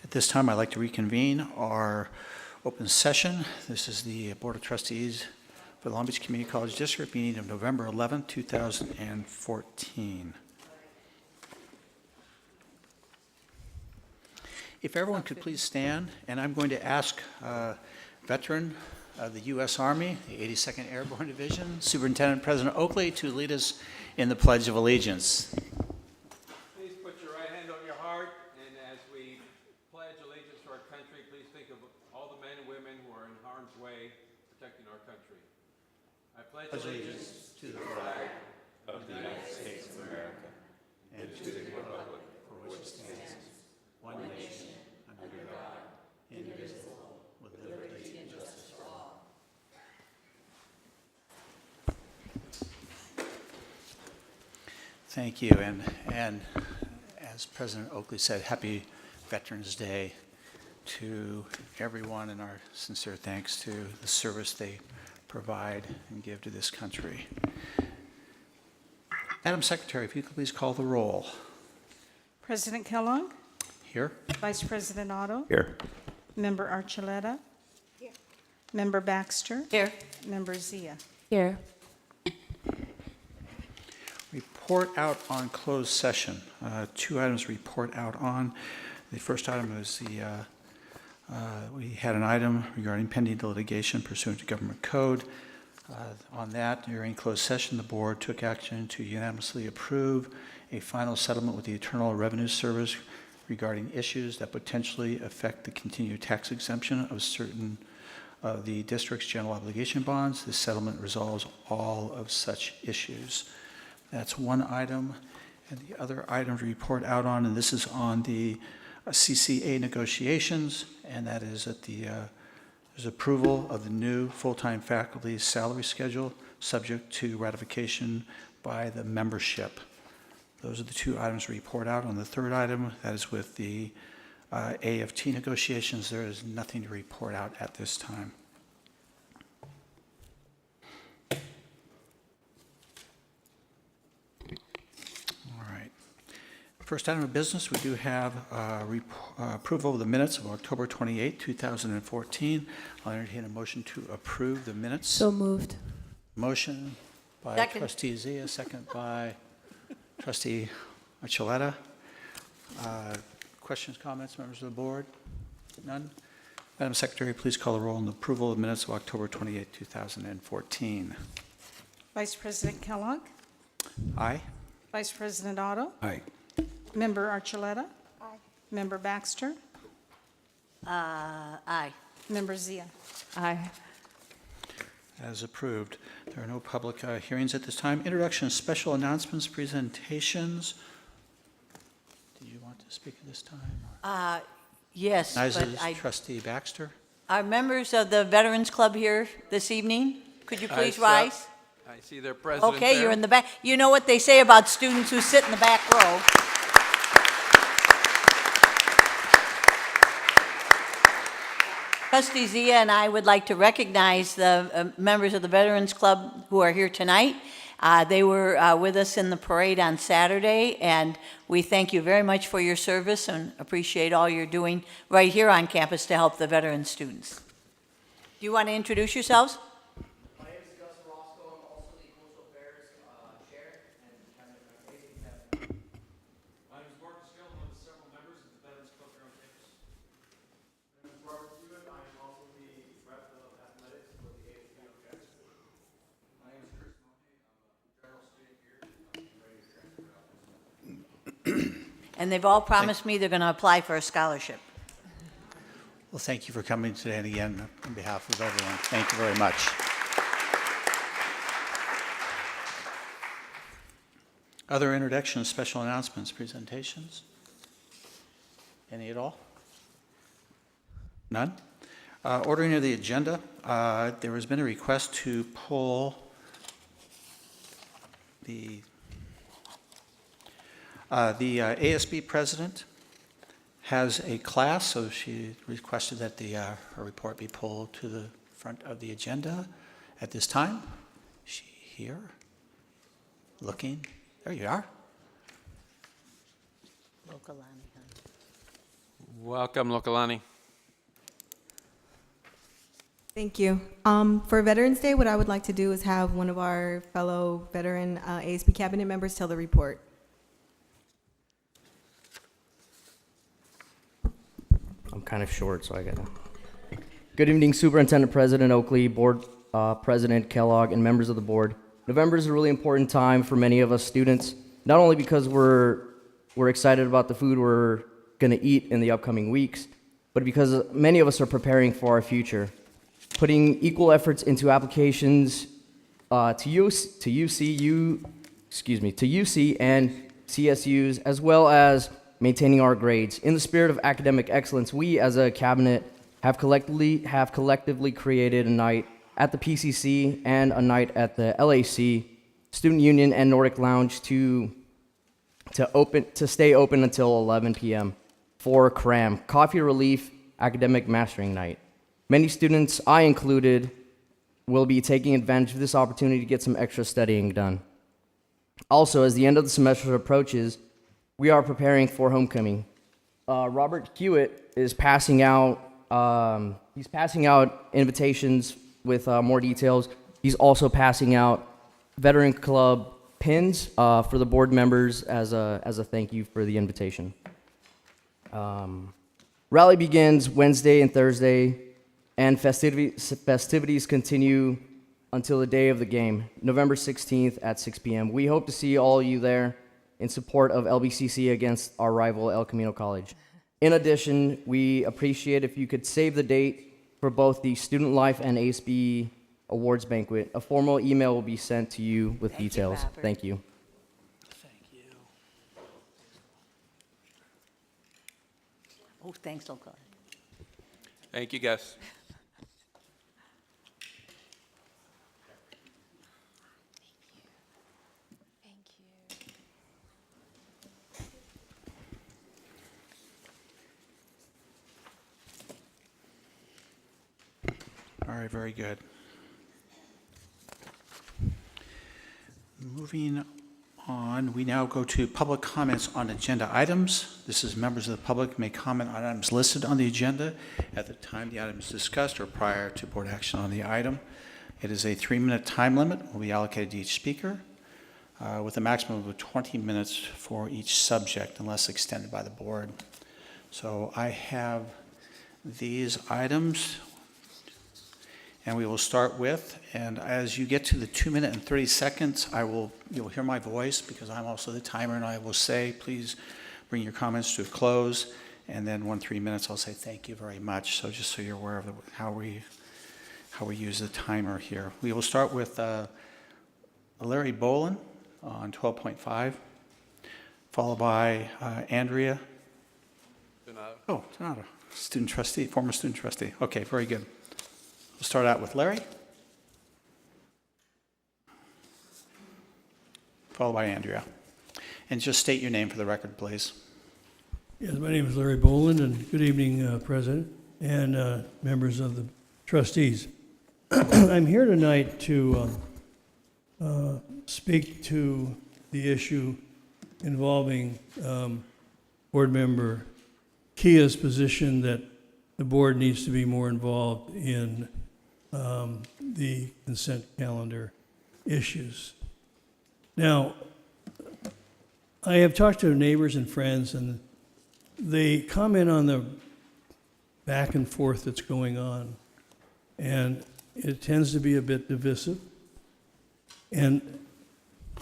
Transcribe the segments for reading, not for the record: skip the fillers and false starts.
At this time, I'd like to reconvene our open session. This is the Board of Trustees for the Long Beach Community College District meeting of November 11, 2014. If everyone could please stand, and I'm going to ask veteran of the U.S. Army, the 82nd Airborne Division, Superintendent President Oakley, to lead us in the Pledge of Allegiance. Please put your right hand on your heart, and as we pledge allegiance to our country, please think of all the men and women who are in harm's way protecting our country. I pledge allegiance to the flag of the United States of America and to the republic for which it stands, one nation, under God, indivisible, with liberty and justice for all. Thank you, and as President Oakley said, happy Veterans Day to everyone, and our sincere thanks to the service they provide and give to this country. Madam Secretary, if you could please call the roll. President Kellogg, Here. Vice President Otto, Here. Member Archuleta, Member Baxter, Here. Member Zia. Here. Report out on closed session. Two items to report out on. The first item is we had an item regarding pending litigation pursuant to government code. On that, during closed session, the board took action to unanimously approve a final settlement with the Internal Revenue Service regarding issues that potentially affect the continued tax exemption of certain of the district's general obligation bonds. This settlement resolves all of such issues. That's one item. And the other item to report out on, and this is on the CCA negotiations, and that is that there's approval of the new full-time faculty salary schedule subject to ratification by the membership. Those are the two items to report out. On the third item, that is with the AFT negotiations, there is nothing to report out at this time. First item of business, we do have approval of the minutes of October 28, 2014. I'll entertain a motion to approve the minutes. So moved. Motion by Second. Trustee Zia, second by Trustee Archuleta. Questions, comments, members of the board? None? Madam Secretary, please call the roll on the approval of the minutes of October 28, 2014. Vice President Kellogg, Aye? Vice President Otto, Aye. Member Archuleta, Member Baxter, Aye. Member Zia. Aye. As approved. There are no public hearings at this time. Introduction of special announcements, presentations. Did you want to speak at this time? Yes, but Recognizes Trustee Baxter. are members of the Veterans Club here this evening? Could you please I rise? see their president Okay, there. you're in the back. You know what they say about students who sit in the back row. Trustee Zia and I would like to recognize the members of the Veterans Club who are here tonight. They were with us in the parade on Saturday, and we thank you very much for your service and appreciate all you're doing right here on campus to help the veteran students. Do you want to introduce yourselves? My name is Gus Roscoe. I'm also the Cultural Affairs Chair and kind of amazing to have. My name is Mark Skill. I'm one of several members of the Veterans Club here on campus. My name is Robert Stewart. I am also the rep of athletics for the AFP on campus. My name is Chris Monte. I'm a general student here. I'm ready to transfer out. And they've all promised me they're going to apply for a scholarship. Well, thank you for coming today, and again, on behalf of everyone, thank you very much. Other introductions, special announcements, presentations? Any at all? None? Ordering of the agenda, there has been a request to pull the ASB president has a class, so she requested that her report be pulled to the front of the agenda at this time. Is she here? Looking? There you are. Welcome, Lokalani. Thank you. For Veterans Day, what I would like to do is have one of our fellow veteran ASB cabinet members tell the report. I'm kind of short, so I gotta. Good evening, Superintendent President Oakley, Board President Kellogg, and members of the board. November is a really important time for many of us students, not only because we're excited about the food we're going to eat in the upcoming weeks, but because many of us are preparing for our future, putting equal efforts into applications to UC and CSUs, as well as maintaining our grades. In the spirit of academic excellence, we as a cabinet have collectively created a night at the PCC and a night at the LAC, Student Union, and Nordic Lounge to stay open until 11 p.m. for CRAM, Coffee Relief Academic Mastering Night. Many students, I included, will be taking advantage of this opportunity to get some extra studying done. Also, as the end of the semester approaches, we are preparing for homecoming. Robert Hewitt is passing out. He's passing out invitations with more details. He's also passing out Veteran Club pins for the board members as a thank you for the invitation. Rally begins Wednesday and Thursday, and festivities continue until the day of the game, November 16th at 6 p.m. We hope to see all of you there in support of LBCC against our rival El Camino College. In addition, we appreciate if you could save the date for both the Student Life and ASB Awards Banquet. A formal email will be sent to you with details. Robert. Thank you. Oh, thanks, Lokalani. Thank you, Gus. All right, very good. Moving on, we now go to public comments on agenda items. This is members of the public may comment on items listed on the agenda at the time the item is discussed or prior to board action on the item. It is a 3-minute time limit will be allocated to each speaker with a maximum of 20 minutes for each subject unless extended by the board. So I have these items. And we will start with, and as you get to the 2 minute and 30 seconds, you'll hear my voice because I'm also the timer, and I will say, please bring your comments to a close. And then 3 minutes, I'll say thank you very much. So just so you're aware of how we use the timer here. We will start with Larry Bolin on 12.5, followed by Andrea. Oh, Donato, student trustee, former student trustee. Okay, very good. We'll start out with Larry, followed by Andrea. And just state your name for the record, please. Yes, my name is Larry Boland, and good evening, President and members of the trustees. I'm here tonight to speak to the issue involving board member Kia's position that the board needs to be more involved in the consent calendar issues. Now, I have talked to neighbors and friends, and they comment on the back and forth that's going on, and it tends to be a bit divisive, and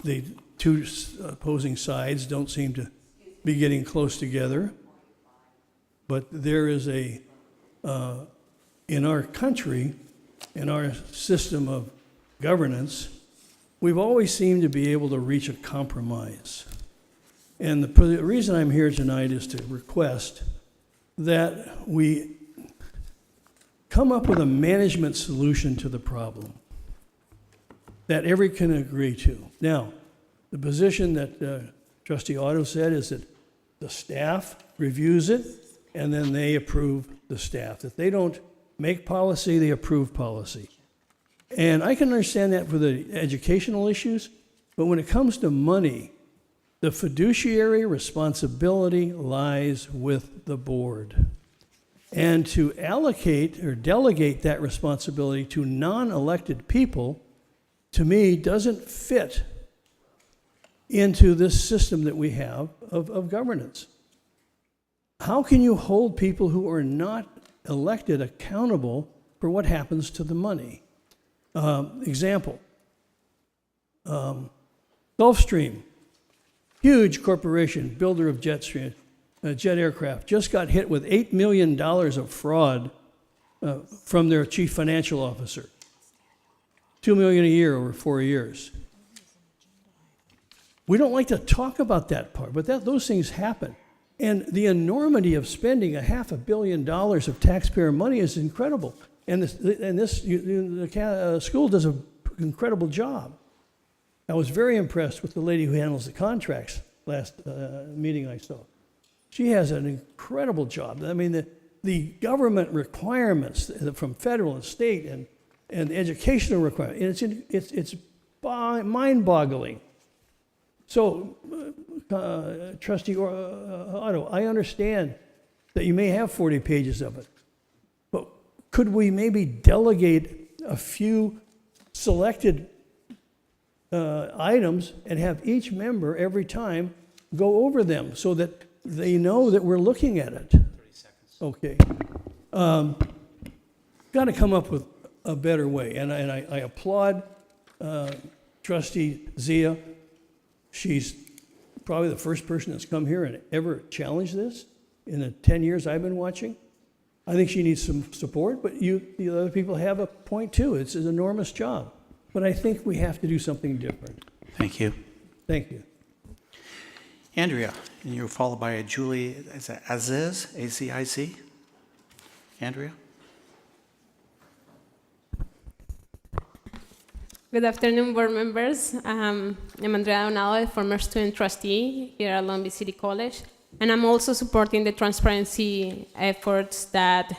the two opposing sides don't seem to be getting close together, but there is in our country, in our system of governance, we've always seemed to be able to reach a compromise. And the reason I'm here tonight is to request that we come up with a management solution to the problem that everyone can agree to. Now, the position that Trustee Otto said is that the staff reviews it and then they approve the staff. That they don't make policy, they approve policy. And I can understand that for the educational issues, but when it comes to money, The fiduciary responsibility lies with the board. And to allocate or delegate that responsibility to non-elected people, to me, doesn't fit into this system that we have of governance. How can you hold people who are not elected accountable for what happens to the money? Example, Gulfstream, huge corporation, builder of jet aircraft, just got hit with $8 million of fraud from their chief financial officer. $2 million a year over 4 years. We don't like to talk about that part, but those things happen. And the enormity of spending $500 million of taxpayer money is incredible. And the school does an incredible job. I was very impressed with the lady who handles the contracts last meeting I saw. She has an incredible job. I mean, the government requirements from federal and state and the educational requirements, it's mind-boggling. So, Trustee Otto, I understand that you may have 40 pages of it, but could we maybe delegate a few selected items and have each member every time go over them so that they know that we're looking at it? 30 seconds. Okay. Got to come up with a better way, and I applaud Trustee Zia. She's probably the first person that's come here and ever challenged this in the 10 years I've been watching. I think she needs some support, but the other people have a point too. It's an enormous job. But I think we have to do something different. Thank you. Thank you. Andrea, and you're followed by Julie, is that Aziz, A-Z-I-Z? Andrea? Good afternoon, board members. I'm Andrea Donado, a former student trustee here at Long Beach City College, and I'm also supporting the transparency efforts that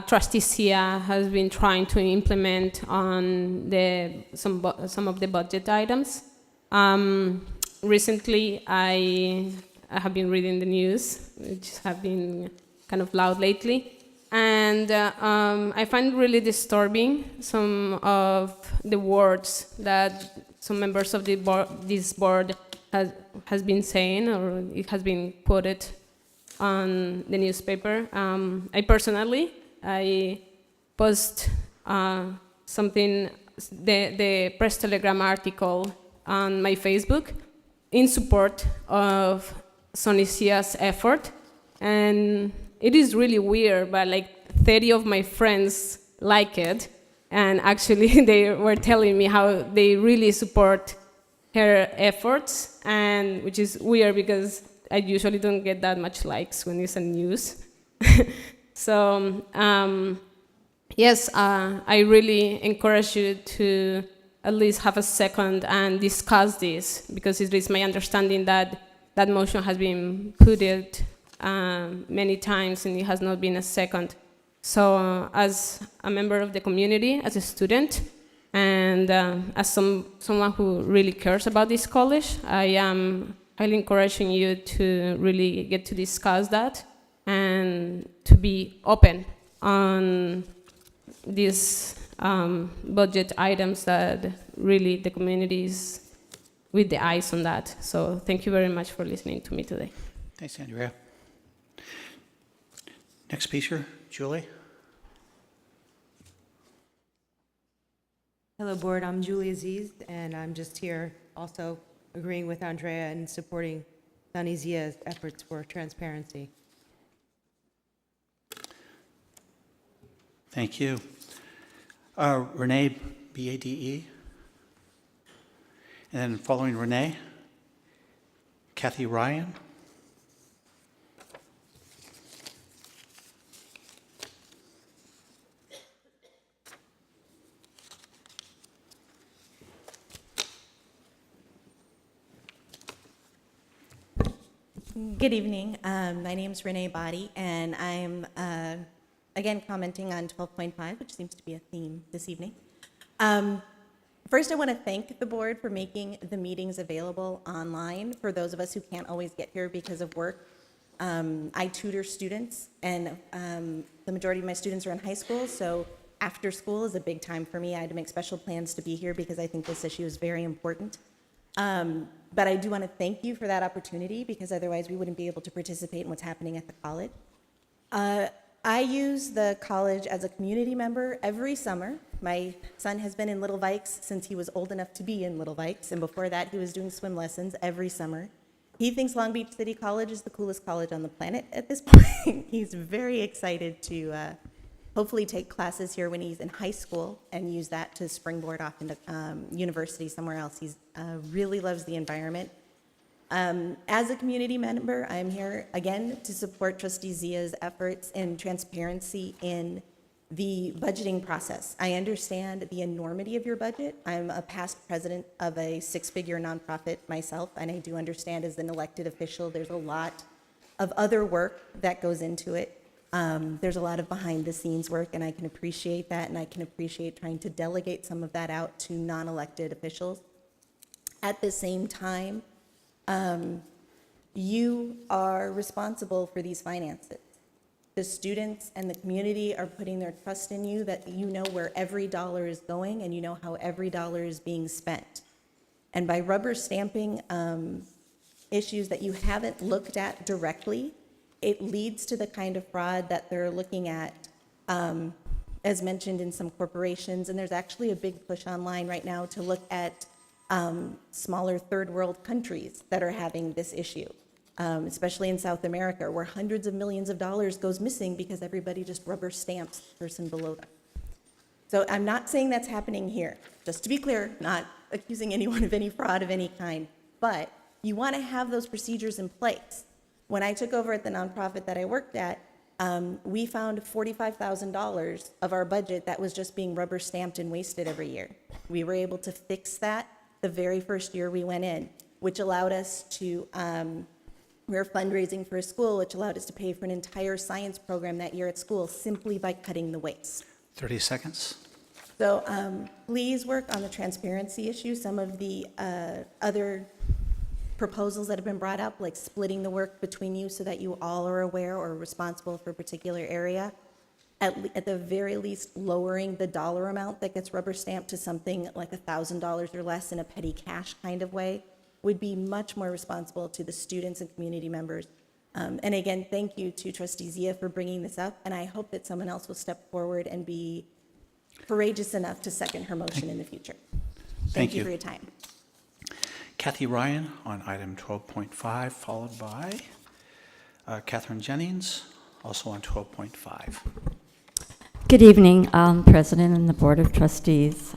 Trustee Sia has been trying to implement on some of the budget items. Recently, I have been reading the news, which have been kind of loud lately. And I find really disturbing some of the words that some members of this board has been saying, or it has been quoted on the newspaper. I post something, the Press Telegram article on my Facebook in support of Sonny Sia's effort, and it is really weird, but like 30 of my friends like it, and actually they were telling me how they really support her efforts, and which is weird because I usually don't get that much likes when it's on news. So yes, I really encourage you to at least have a second and discuss this, because it is my understanding that that motion has been put many times and it has not been a second. So as a member of the community, as a student, and as someone who really cares about this college, I am highly encouraging you to really get to discuss that and to be open on these budget items that really the community is with the eyes on that. So thank you very much for listening to me today. Thanks, Andrea. Next speaker, Julie. Hello, board. I'm Julie Aziz, and I'm just here also agreeing with Andrea and supporting Sonny Zia's efforts for transparency. Thank you. Renee, B-A-D-E. And then following Renee, Kathy Ryan. Good evening. My name is Renee Body, and I'm again commenting on 12.5, which seems to be a theme this evening. First, I want to thank the board for making the meetings available online for those of us who can't always get here because of work. I tutor students, and the majority of my students are in high school, so after school is a big time for me. I had to make special plans to be here because I think this issue is very important. But I do want to thank you for that opportunity, because otherwise we wouldn't be able to participate in what's happening at the college. I use the college as a community member every summer. My son has been in Little Vikes since he was old enough to be in Little Vikes, and before that he was doing swim lessons every summer. He thinks Long Beach City College is the coolest college on the planet at this point. He's very excited to hopefully take classes here when he's in high school and use that to springboard off into university somewhere else. He really loves the environment. As a community member, I'm here again to support Trustee Zia's efforts in transparency in the budgeting process. I understand the enormity of your budget. I'm a past president of a six-figure nonprofit myself, and I do understand as an elected official, there's a lot of other work that goes into it. There's a lot of behind-the-scenes work, and I can appreciate that, and I can appreciate trying to delegate some of that out to non-elected officials. At the same time, you are responsible for these finances. The students and the community are putting their trust in you, that you know where every dollar is going and you know how every dollar is being spent. And by rubber stamping issues that you haven't looked at directly, it leads to the kind of fraud that they're looking at, as mentioned in some corporations. And there's actually a big push online right now to look at smaller third world countries that are having this issue. Especially in South America, where hundreds of millions of dollars goes missing because everybody just rubber stamps the person below them. So I'm not saying that's happening here. Just to be clear, not accusing anyone of any fraud of any kind, but you want to have those procedures in place. When I took over at the nonprofit that I worked at, we found $45,000 of our budget that was just being rubber stamped and wasted every year. We were able to fix that the very first year we went in, which allowed us to we were fundraising for a school, which allowed us to pay for an entire science program that year at school simply by cutting the waste. 30 seconds. So please work on the transparency issue. Some of the other proposals that have been brought up, like splitting the work between you so that you all are aware or responsible for a particular area. At the very least, lowering the dollar amount that gets rubber stamped to something like $1,000 or less in a petty cash kind of way would be much more responsible to the students and community members. And again, thank you to Trustee Zia for bringing this up, and I hope that someone else will step forward and be courageous enough to second her motion in the future. Thank you for your time. Kathy Ryan on item 12.5, followed by Catherine Jennings, also on 12.5. Good evening, President and the Board of Trustees.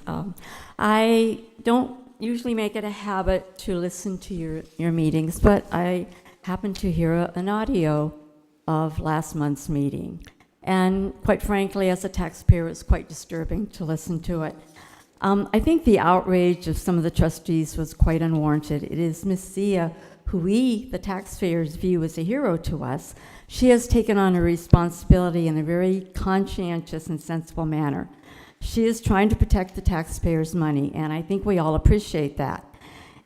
I don't usually make it a habit to listen to your meetings, but I happened to hear an audio of last month's meeting. And quite frankly, as a taxpayer, it's quite disturbing to listen to it. I think the outrage of some of the trustees was quite unwarranted. It is Ms. Zia, who we, the taxpayers, view as a hero to us. She has taken on a responsibility in a very conscientious and sensible manner. She is trying to protect the taxpayers' money, and I think we all appreciate that.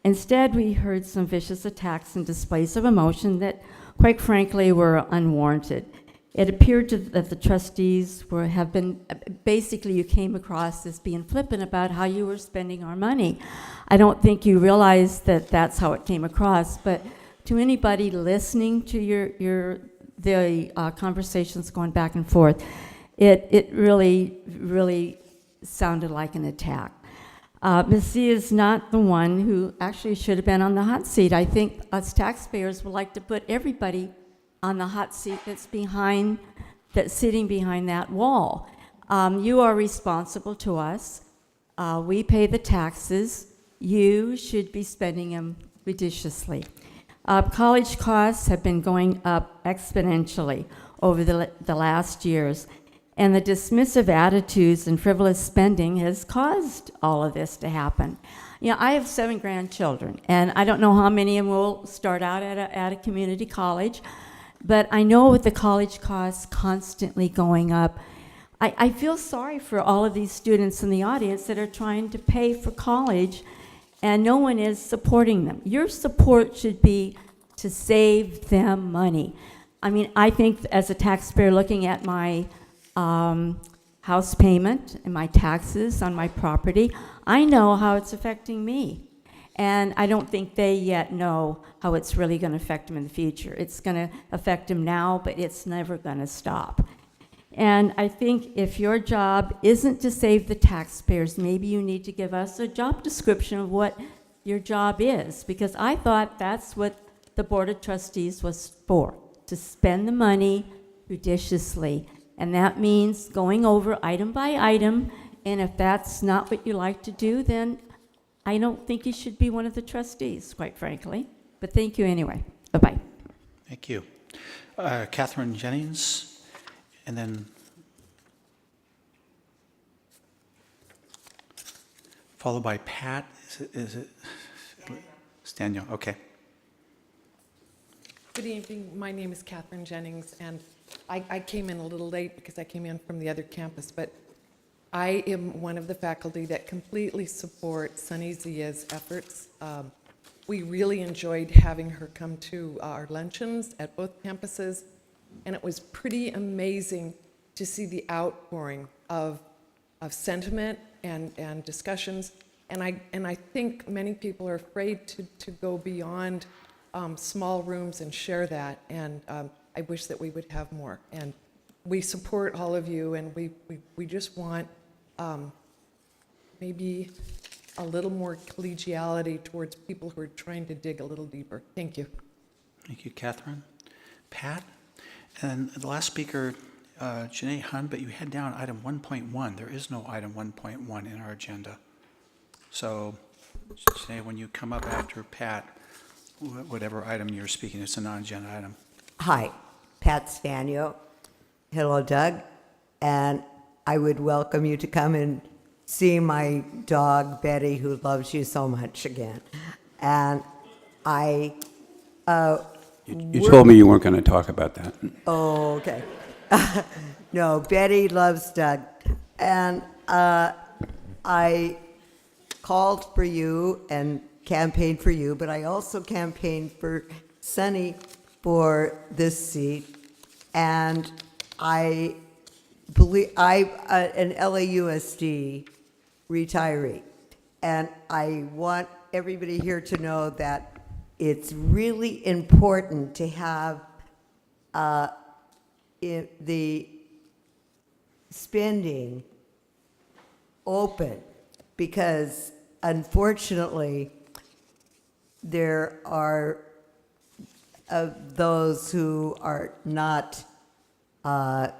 Instead, we heard some vicious attacks and displays of emotion that, quite frankly, were unwarranted. It appeared that the trustees have been, basically you came across as being flippant about how you were spending our money. I don't think you realized that that's how it came across, but to anybody listening to the conversations going back and forth, it really sounded like an attack. Ms. Z is not the one who actually should have been on the hot seat. I think us taxpayers would like to put everybody on the hot seat that's sitting behind that wall. You are responsible to us. We pay the taxes. You should be spending them judiciously. College costs have been going up exponentially over the last years. And the dismissive attitudes and frivolous spending has caused all of this to happen. You know, I have 7 grandchildren, and I don't know how many of them will start out at a community college, but I know with the college costs constantly going up, I feel sorry for all of these students in the audience that are trying to pay for college, and no one is supporting them. Your support should be to save them money. I mean, I think as a taxpayer looking at my house payment and my taxes on my property, I know how it's affecting me. And I don't think they yet know how it's really going to affect them in the future. It's going to affect them now, but it's never going to stop. And I think if your job isn't to save the taxpayers, maybe you need to give us a job description of what your job is, because I thought that's what the Board of Trustees was for, to spend the money judiciously. And that means going over item by item, and if that's not what you like to do, then I don't think you should be one of the trustees, quite frankly. But thank you anyway. Bye-bye. Thank you. Catherine Jennings, and then followed by Pat. Is it Staniel? Okay. Good evening. My name is Catherine Jennings, and I came in a little late because I came in from the other campus, but I am one of the faculty that completely support Sunny Zia's efforts. We really enjoyed having her come to our luncheons at both campuses, and it was pretty amazing to see the outpouring of sentiment and discussions. And I think many people are afraid to go beyond small rooms and share that, and I wish that we would have more. And we support all of you, and we just want maybe a little more collegiality towards people who are trying to dig a little deeper. Thank you. Thank you, Catherine. Pat? And the last speaker, Janae Hun, but you had down item 1.1. There is no item 1.1 in our agenda. So, Janae, when you come up after Pat, whatever item you're speaking, it's a non-agenda item. Hi, Pat Stanio. Hello, Doug. And I would welcome you to come and see my dog, Betty, who loves you so much again. And I... You told me you weren't going to talk about that. Oh, okay. No, Betty loves Doug. And I called for you and campaigned for you, but I also campaigned for Sunny for this seat. And I believe I'm an LAUSD retiree. And I want everybody here to know that it's really important to have the spending open, because unfortunately there are those who are not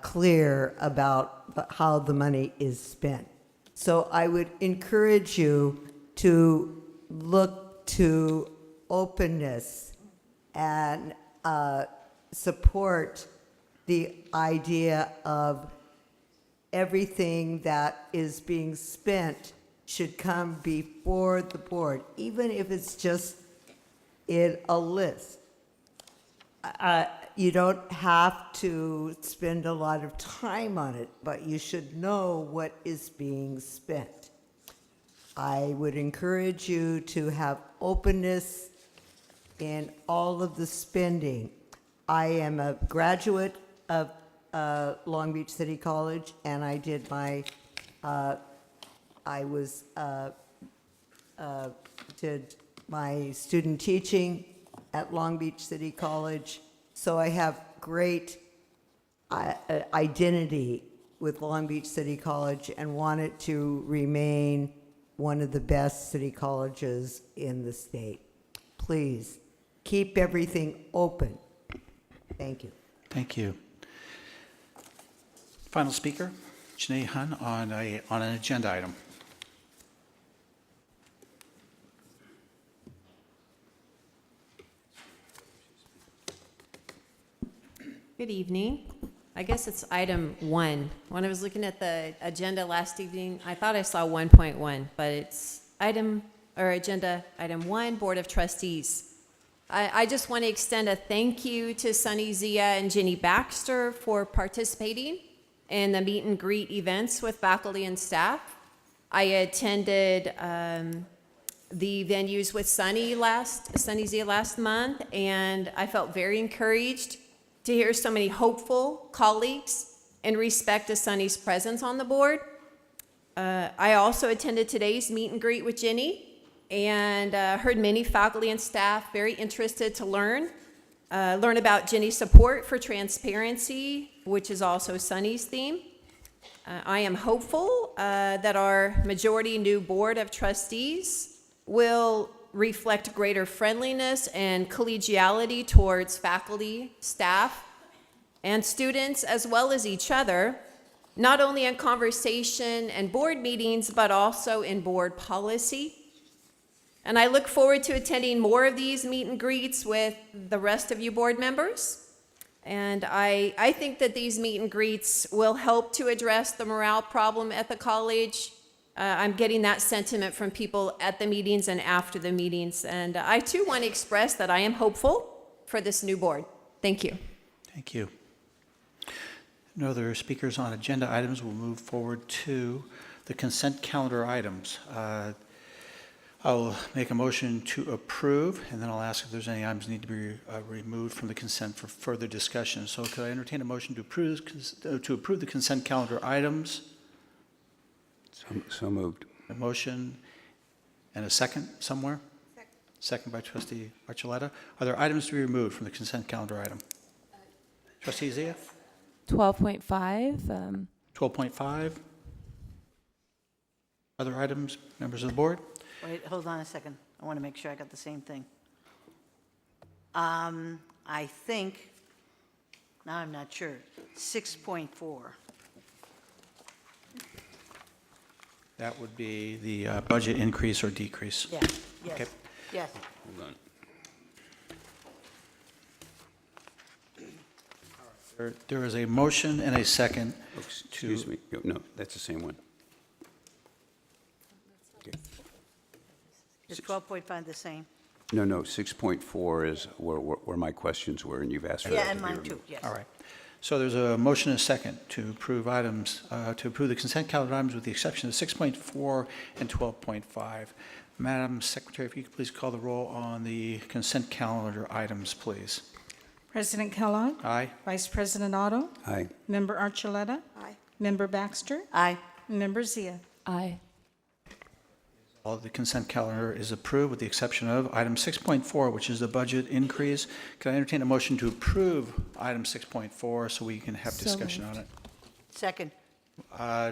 clear about how the money is spent. So I would encourage you to look to openness and support the idea of everything that is being spent should come before the board, even if it's just in a list. You don't have to spend a lot of time on it, but you should know what is being spent. I would encourage you to have openness in all of the spending. I am a graduate of Long Beach City College, and I did my, did my student teaching at Long Beach City College. So I have great identity with Long Beach City College and want it to remain one of the best city colleges in the state. Please, keep everything open. Thank you. Thank you. Final speaker, Janae Hun, on an agenda item. Good evening. I guess it's item 1. When I was looking at the agenda last evening, I thought I saw 1.1, but it's agenda item 1, Board of Trustees. I just want to extend a thank you to Sunny Zia and Jenny Baxter for participating and the meet and greet events with faculty and staff. I attended the venues with Sunny Zia last month, and I felt very encouraged to hear so many hopeful colleagues and respect to Sunny's presence on the board. I also attended today's meet and greet with Jenny, and heard many faculty and staff very interested to learn about Jenny's support for transparency, which is also Sunny's theme. I am hopeful that our majority new board of trustees will reflect greater friendliness and collegiality towards faculty, staff, and students, as well as each other, not only in conversation and board meetings, but also in board policy. And I look forward to attending more of these meet and greets with the rest of you board members. And I think that these meet and greets will help to address the morale problem at the college. I'm getting that sentiment from people at the meetings and after the meetings. And I too want to express that I am hopeful for this new board. Thank you. Thank you. No other speakers on agenda items. We'll move forward to the consent calendar items. I'll make a motion to approve, and then I'll ask if there's any items that need to be removed from the consent for further discussion. So could I entertain a motion to approve the consent calendar items? So moved. A motion and a second somewhere? Second by Trustee Archuleta. Are there items to be removed from the consent calendar item? Trustee Zia? 12.5. 12.5. Other items, members of the board? Wait, hold on a second. I want to make sure I got the same thing. I think, now I'm not sure, 6.4. That would be the budget increase or decrease. Yeah, yes, Okay. yes. Hold on. There is a motion and a second Excuse me. No, that's the same one. Okay. Is 12.5 the same? No, 6.4 is where my questions were, and you've asked for that Yeah, to and be mine removed. too, yes. All right. So there's a motion and a second to approve items, to approve the consent calendar items with the exception of 6.4 and 12.5. Madam Secretary, if you could please call the roll on the consent calendar items, please. President Kellogg. Aye. Vice President Otto. Aye. Member Archuleta. Aye. Member Baxter. Aye. Member Zia. Aye. All of the consent calendar is approved with the exception of item 6.4, which is the budget increase. Can I entertain a motion to approve item 6.4 so we can have So discussion moved. on it? Second.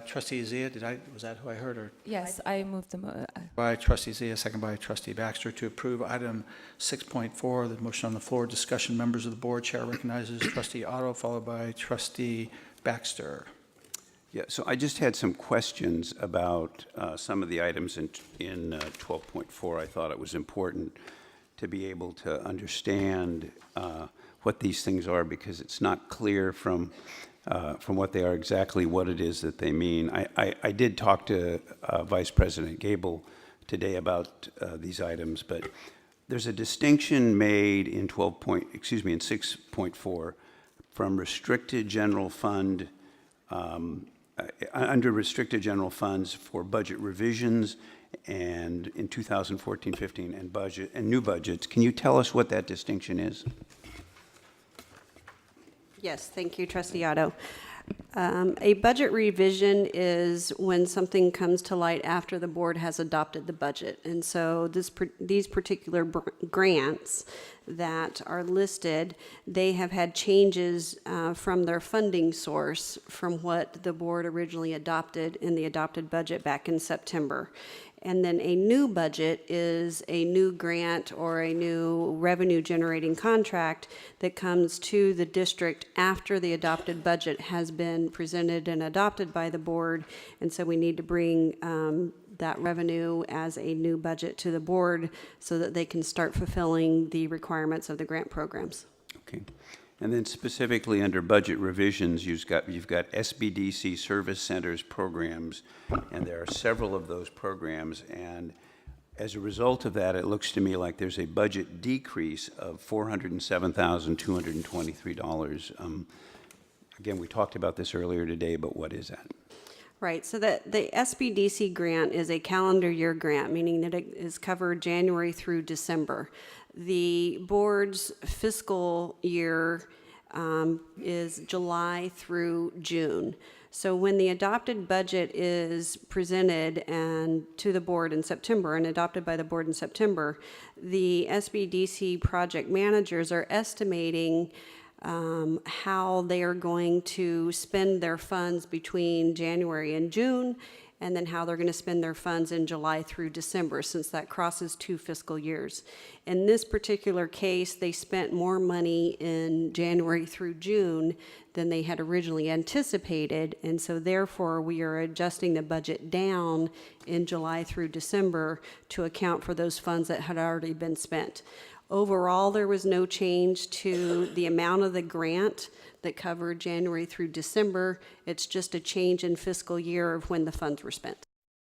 Trustee Zia, was that who I heard, or? Yes, I moved them. By Trustee Zia, second by Trustee Baxter, to approve item 6.4, the motion on the floor, discussion, members of the board. Chair recognizes Trustee Otto, followed by Trustee Baxter. Yeah, so I just had some questions about some of the items in 12.4. I thought it was important to be able to understand what these things are, because it's not clear from what they are exactly what it is that they mean. I did talk to Vice President Gable today about these items, but there's a distinction made in 6.4 from restricted general fund, under restricted general funds for budget revisions and in 2014-15 and budget and new budgets. Can you tell us what that distinction is? Yes, thank you, Trustee Otto. A budget revision is when something comes to light after the board has adopted the budget. And so these particular grants that are listed, they have had changes from their funding source from what the board originally adopted in the adopted budget back in September. And then a new budget is a new grant or a new revenue generating contract that comes to the district after the adopted budget has been presented and adopted by the board. And so we need to bring that revenue as a new budget to the board so that they can start fulfilling the requirements of the grant programs. Okay. And then specifically under budget revisions, you've got SBDC service centers programs, and there are several of those programs. And as a result of that, it looks to me like there's a budget decrease of $407,223. Again, we talked about this earlier today, but what is that? Right, so the SBDC grant is a calendar year grant, meaning that it is covered January through December. The board's fiscal year is July through June. So when the adopted budget is presented and to the board in September and adopted by the board in September, the SBDC project managers are estimating how they are going to spend their funds between January and June, and then how they're going to spend their funds in July through December, since that crosses 2 fiscal years. In this particular case, they spent more money in January through June than they had originally anticipated, and so therefore we are adjusting the budget down in July through December to account for those funds that had already been spent. Overall, there was no change to the amount of the grant that covered January through December. It's just a change in fiscal year of when the funds were spent.